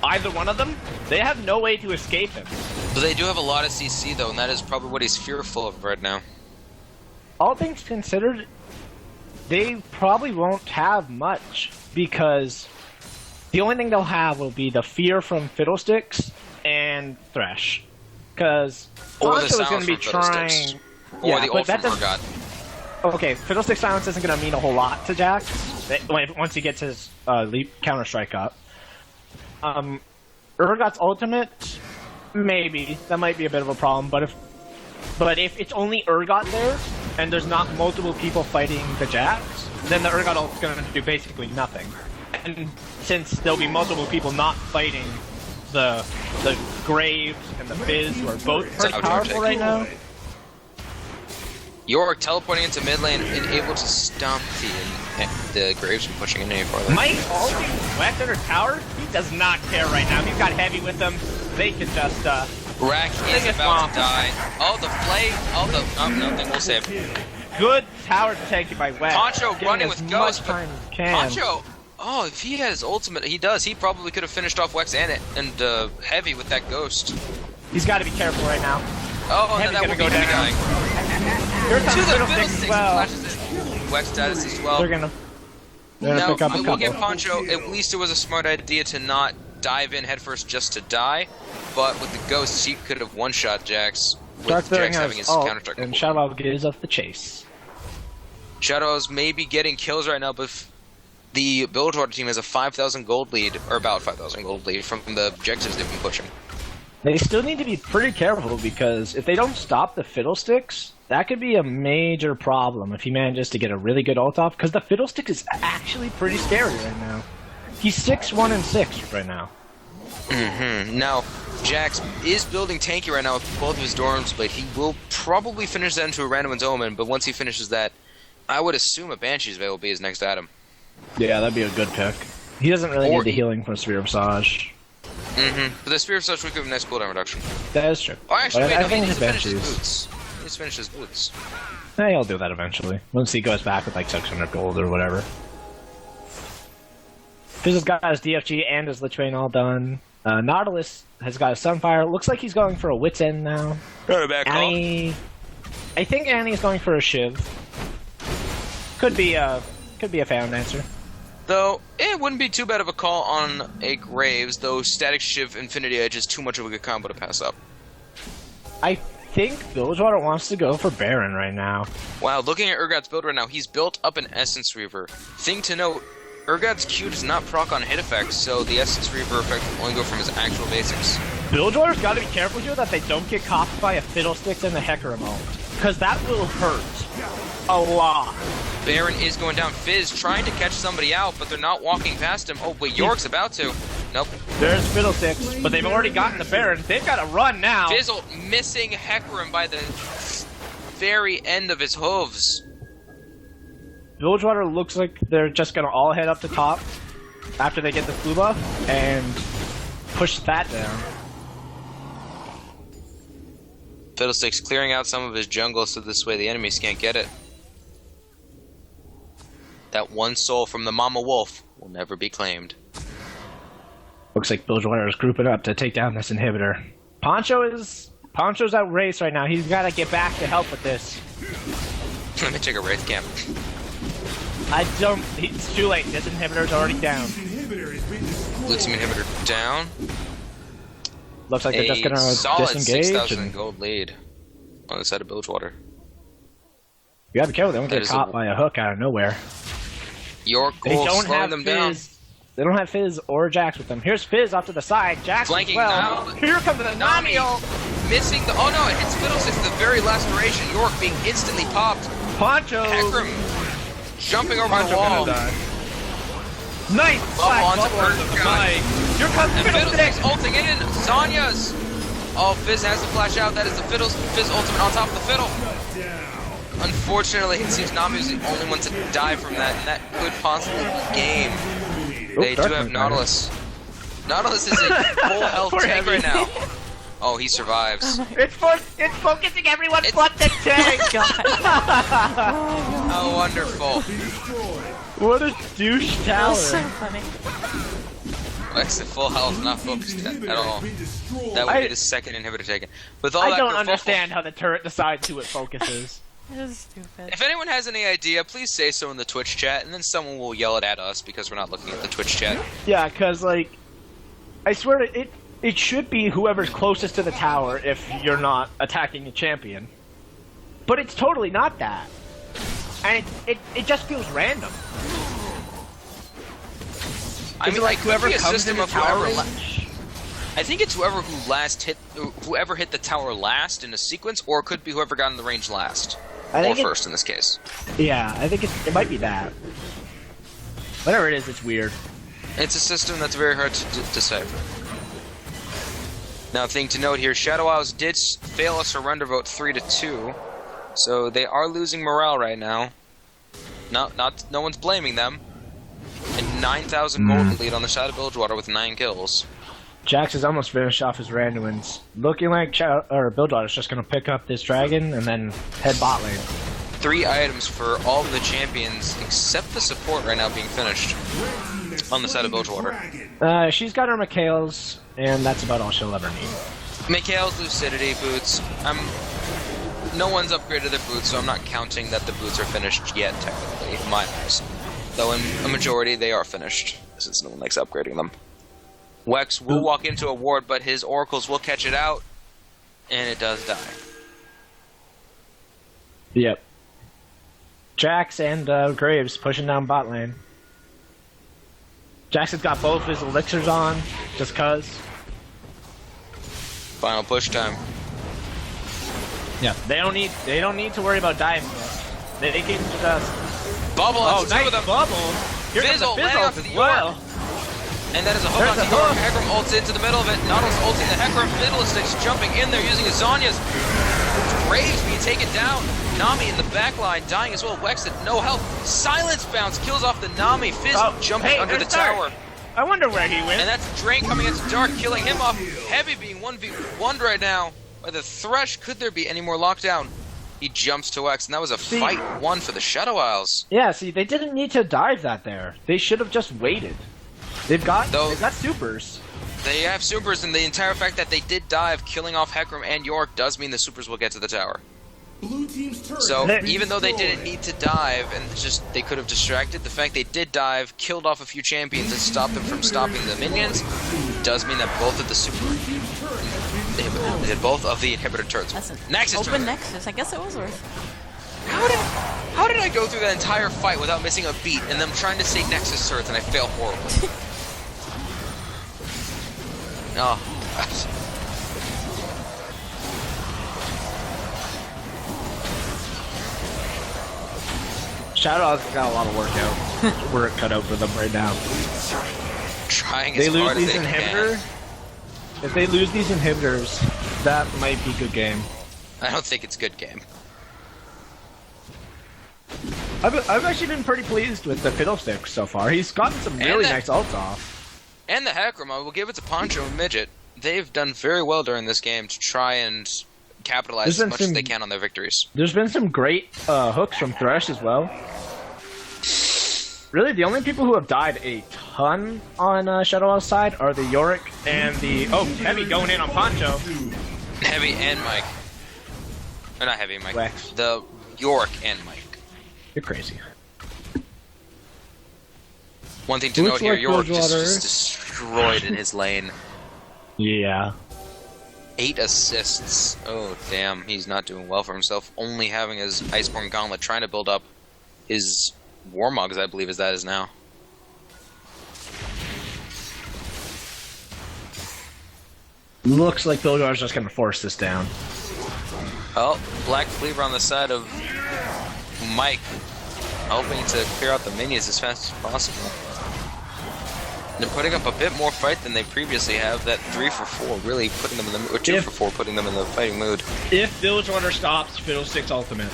Either one of them, they have no way to escape him. But they do have a lot of CC though, and that is probably what he's fearful of right now. All things considered, they probably won't have much because the only thing they'll have will be the fear from Fiddlesticks and Thresh. Because Or the Poncho is going silence to be from Fiddlesticks. trying. Or Yeah, the but ult that from doesn't- Urgot. Okay, Fiddlestick silence isn't going to mean a whole lot to Jax once he gets his leap Counter-Strike up. Urgot's ultimate, maybe that might be a bit of a problem. But if it's only Urgot there and there's not multiple people fighting the Jax, then the Urgot ult's going to do basically nothing. And since there'll be multiple people not fighting the Graves and the Fizz, who are both pretty powerful right now. York teleporting into mid lane and able to stomp the Graves from pushing in any farther. Mike ulting Wex under tower? He does not care right now. He's got heavy with him. They can just, Rack is about to die. Oh, the flay. Oh, nothing. We'll save. Good tower taken by Wex. Poncho running with Ghost, but Poncho. Oh, if he had his ultimate, he does. He probably could have finished off Wex and Heavy with that Ghost. He's got to be careful right now. Oh, no, that would be Heavy dying. Here To the Fiddlesticks flashes in. Wex status as well. They're gonna Now, pick up a we'll couple. give Poncho, at least it was a smart idea to not dive in headfirst just to die, but with the Ghosts, he could have one-shot Jax, with Jax having his counter-strike. And Shadow gives us the chase. Shadow's maybe getting kills right now, but the Bilgewater team has a 5,000 gold lead, or about 5,000 gold lead from the objectives they've been pushing. They still need to be pretty careful because if they don't stop the Fiddlesticks, that could be a major problem if he manages to get a really good ult off, because the Fiddlestick is actually pretty scary right now. He's 6-1 and 6 right now. Now, Jax is building tanky right now with both of his Dorms, but he will probably finish that into a Random's Omen, but once he finishes that, I would assume a Banshee's Veil will be his next item. Yeah, that'd be a good pick. He doesn't really need the healing from Sphere of Visage. But the Spear of Such would give him a nice cooldown reduction. That is true. Oh, actually, But wait, I no, he think needs his to finish his Banshees. boots. He needs to finish his boots. Yeah, he'll do that eventually. Once he goes back with like 600 gold or whatever. Fizz has got his DFG and his Lich Bane all done. Nautilus has got his Sunfire. Looks like he's going for a Wit's End now. Back Annie... I think Annie's going for a Shiv. Could be a Found answer. Though, it wouldn't be too bad of a call on a Graves, though Static Shiv Infinity Edge is too much of a good combo to pass up. I think Bilgewater wants to go for Baron right now. Wow, looking at Urgot's build right now, he's built up an Essence Reaver. Thing to note, Urgot's Q does not proc on hit effects, so the Essence Reaver effect will only go from his actual basics. Bilgewater's got to be careful here that they don't get caught by a Fiddlesticks and the Hecarim ult, because that will hurt a lot. Baron is going down. Fizz trying to catch somebody out, but they're not walking past him. Oh, wait, York's about to. Nope. There's Fiddlesticks, but they've already gotten the Baron. They've got to run now. Fizzle missing Hecarim by the very end of his hooves. Bilgewater looks like they're just going to all head up the top after they get the flu buff and push that down. Fiddlesticks clearing out some of his jungle so this way the enemies can't get it. That one soul from the Mama Wolf will never be claimed. Looks like Bilgewater is grouping up to take down this inhibitor. Poncho's out race right now. He's got to get back to help with this. Let me take a Wraith Camp. It's too late. This inhibitor's already down. Blue team inhibitor down. Looks like they're just gonna solid disengage. 6,000 gold lead on the side of Bilgewater. You gotta be careful. They don't That get is caught by a hook out of nowhere. York They will don't slowing have them Fizz. down. They don't have Fizz or Jax with them. Here's Fizz off to the side. Jax Flanking as well. now. Here comes the Nami ult. Missing the... Oh no, it hits Fiddlesticks at the very last duration. York being instantly popped. Poncho. Hecarim jumping over Poncho the wall. gonna die. Nice. Onto Bubble Urgot. Here comes Fiddlesticks Fiddlesticks. ulting in. Zanya's. Oh, Fizz has to flash out. That is the Fizz ultimate on top of the Fiddle. Unfortunately, it seems Nami is the only one to die from that, and that could possibly be game. They do have Nautilus. Nautilus is a full health Poor tank Heavy. right now. Oh, he survives. It's focusing everyone but the tank. Oh, wonderful. What a douche That tower. was so funny. That's the full health, not focused at all. That would be the second inhibitor taken. With all I that don't kerfuffle, understand how the turret decides who it focuses. It was stupid. If anyone has any idea, please say so in the Twitch chat, and then someone will yell it at us because we're not looking at the Twitch chat. Yeah, because, like, I swear it should be whoever's closest to the tower if you're not attacking a champion. But it's totally not that. And it just feels random. I mean, like it could whoever be a comes system into of tower whoever range? I think it's whoever hit the tower last in a sequence, or it could be whoever got in the range last. Or first in this case. Yeah, I think it might be that. Whatever it is, it's weird. It's a system that's very hard to decipher. Now, thing to note here, Shadow Isles did fail a surrender vote 3-2, so they are losing morale right now. No one's blaming them. And 9,000 gold lead on the side of Bilgewater with 9 kills. Jax has almost finished off his Randuins. Looking like Bilgewater's just going to pick up this dragon and then head bot lane. 3 items for all of the champions, except the support right now being finished on the side of Bilgewater. She's got her Mikhail's, and that's about all she'll ever need. Mikhail's Lucidity boots. No one's upgraded their boots, so I'm not counting that the boots are finished yet, technically, in my eyes. Though in a majority, they are finished, since no one likes upgrading them. Wex will walk into a ward, but his oracles will catch it out, and it does die. Yep. Jax and Graves pushing down bot lane. Jax has got both his elixirs on, just cuz. Final push time. Yeah, they don't need to worry about diving yet. They can just Bubble, that's nice two of them. bubble. Here comes Fizzle, the landing Fizzle onto the as well. York. And that is a hook There's onto a York. hook. Hecarim ults into the middle of it. Nautilus ulting the Hecarim. Fiddlesticks jumping in there using his Zhonya's. Graves being taken down. Nami in the back line dying as well. Wex at no health. Silence bounce kills off the Nami. Fizz jumping under the tower. I wonder where he went. And that's Drain coming into Dark, killing him off. Heavy being 1v1'd right now by the Thresh. Could there be any more lockdown? He jumps to Wex, and that was a fight won for the Shadow Isles. Yeah, see, they didn't need to dive that there. They should have just waited. They've got supers. They have supers, and the entire fact that they did dive, killing off Hecarim and York, does mean the supers will get to the tower. Blue team's turret So has been even though they destroyed. didn't need to dive, and they could have distracted, the fact they did dive, killed off a few champions, and stopped them from stopping the minions, does mean that both of the both of the inhibitor turrets. That's an Nexus open turret. Nexus. I guess it was worth. How did I go through that entire fight without missing a beat, and them trying to say Nexus turrets, and I fail horribly? Oh, gosh. Shadow's got a lot of work cut out for them right now. Trying They as lose hard as these they inhibitors. can. If they lose these inhibitors, that might be a good game. I don't think it's a good game. I've actually been pretty pleased with the Fiddlesticks so far. He's gotten some really nice ults off. And the Hecarim, I will give it to Poncho and Midget. They've done very well during this game to try and capitalize as much as they can on their victories. There's been some great hooks from Thresh as well. Really, the only people who have died a ton on Shadow Isle's side are the Yorick and the... Oh, Heavy going in on Poncho. Heavy and Mike. Or not Heavy and Mike. Wex. The York and Mike. You're crazy. One thing to Looks note here, like York Bilgewater. just destroyed in his lane. Yeah. 8 assists. Oh, damn. He's not doing well for himself. Only having his Iceborne Gauntlet, trying to build up his Warmugs, I believe, as that is now. Looks like Bilgewater's just gonna force this down. Oh, Black Cleaver on the side of Mike, hoping to clear out the minions as fast as possible. They're putting up a bit more fight than they previously have. That 3 for 4 really putting them in the... Or 2 for 4 putting them in the fighting mood. If Bilgewater stops Fiddlestick's ultimate,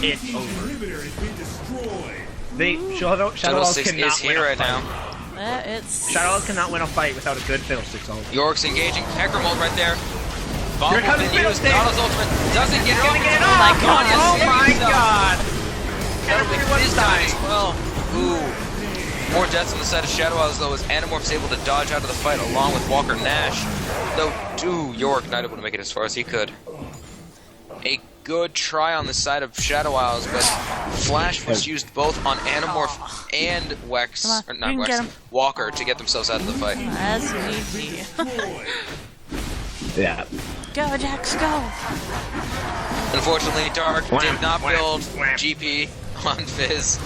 it's over. Inhibitor has been destroyed. Shadow Isles Fiddlesticks cannot is win here a right fight. now. It's Shadow Isles cannot win a fight without a good Fiddlestick's ult. York's engaging. Hecarim ult right there. Bomb Here comes will be used. Fiddlestick. Nautilus ultimate doesn't get it off. Oh my god! Oh my god! Everyone's dying as well. Ooh. More deaths on the side of Shadow Isles, though, as Animorph's able to dodge out of the fight along with Walker Nash. Though, York not able to make it as far as he could. A good try on the side of Shadow Isles, but Flash was used both on Animorph and Wex, Come on, or you not can get him. Wex, Walker to get themselves out of the fight. That's easy. Yeah. Go, Jax, go! Unfortunately, Dark did not build wham. GP on Fizz.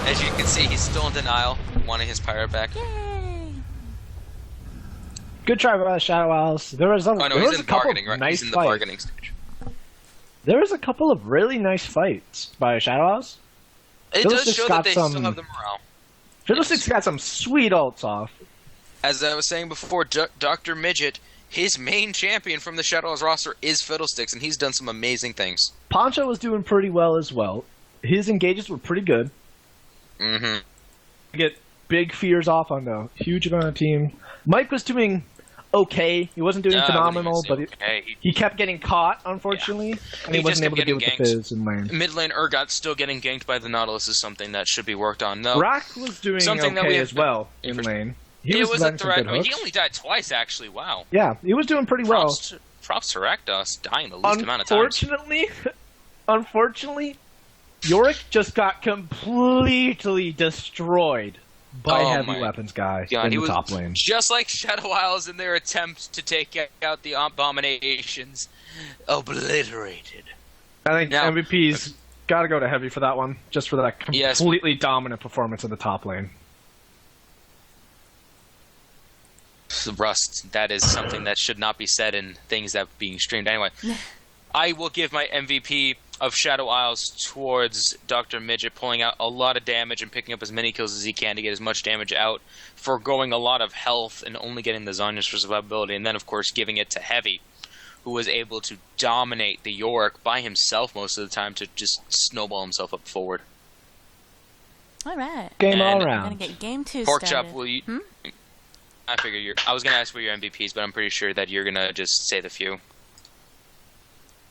As you can see, he's still in denial, wanting his pirate back. Yay! Good try by the Shadow Owls. There was a, Oh no, there he's was in a couple bargaining, of right? nice He's in the fights. bargaining stage. There was a couple of really nice fights by Shadow Owls. It Fiddlesticks does show got that they still some- have the morale. Fiddlesticks got some sweet ults off. As I was saying before, Dr. Midget, his main champion from the Shadows roster is Fiddlesticks, and he's done some amazing things. Poncho was doing pretty well as well. His engages were pretty good. Mm-hmm. Get big fears off on a huge amount of team. Mike was doing okay. He wasn't doing phenomenal, but he kept getting caught, unfortunately, and he just wasn't able kept to deal with getting the ganked. fizz in lane. Mid lane Urgot still getting ganked by the Nautilus is something that should be worked on. No, Rock was doing Something that we okay have as well in lane. He it was a landing some threat. good hooks. He only died twice, actually. Wow. Yeah, he was doing pretty well. Props to Rakdos dying the least amount of times. Unfortunately, Yorick just got completely destroyed by Oh heavy my weapons guy God, in he the was top lane. just like Shadow Isles in their attempt to take out the abominations. Obliterated. I think Now- MVP's got to go to heavy for that one, just for that Yes. completely dominant performance in the top lane. Rust, that is something that should not be said in things that are being streamed. Anyway, I will give my MVP of Shadow Isles towards Dr. Midget, pulling out a lot of damage and picking up as many kills as he can to get as much damage out, foregoing a lot of health and only getting the Zhonya's for survivability, and then, of course, giving it to Heavy, who was able to dominate the Yorick by himself most of the time to just snowball himself up forward. All right. Game all And- We're around. gonna get game 2 Pork started. Chop, will you... Hmm? I figure I was going to ask for your MVPs, but I'm pretty sure that you're going to just say the few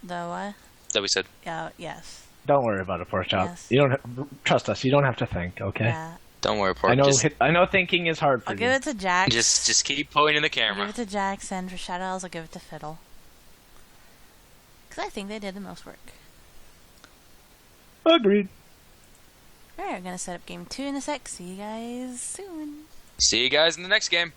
The what? that we said. Yes. Don't worry about it, Pork Chop. Yes. You don't trust us. You don't have to think. Okay. Yeah. Don't worry, Pork. I know. Just, I know. Thinking is hard for I'll you. give it to Jax. just keep pointing the I'll camera. give it to Jax, and for Shadow Isles, I'll give it to Fiddle. Because I think they did the most work. Agreed. Alright, we're gonna set up game 2 in a sec. See you guys soon. See you guys in the next game.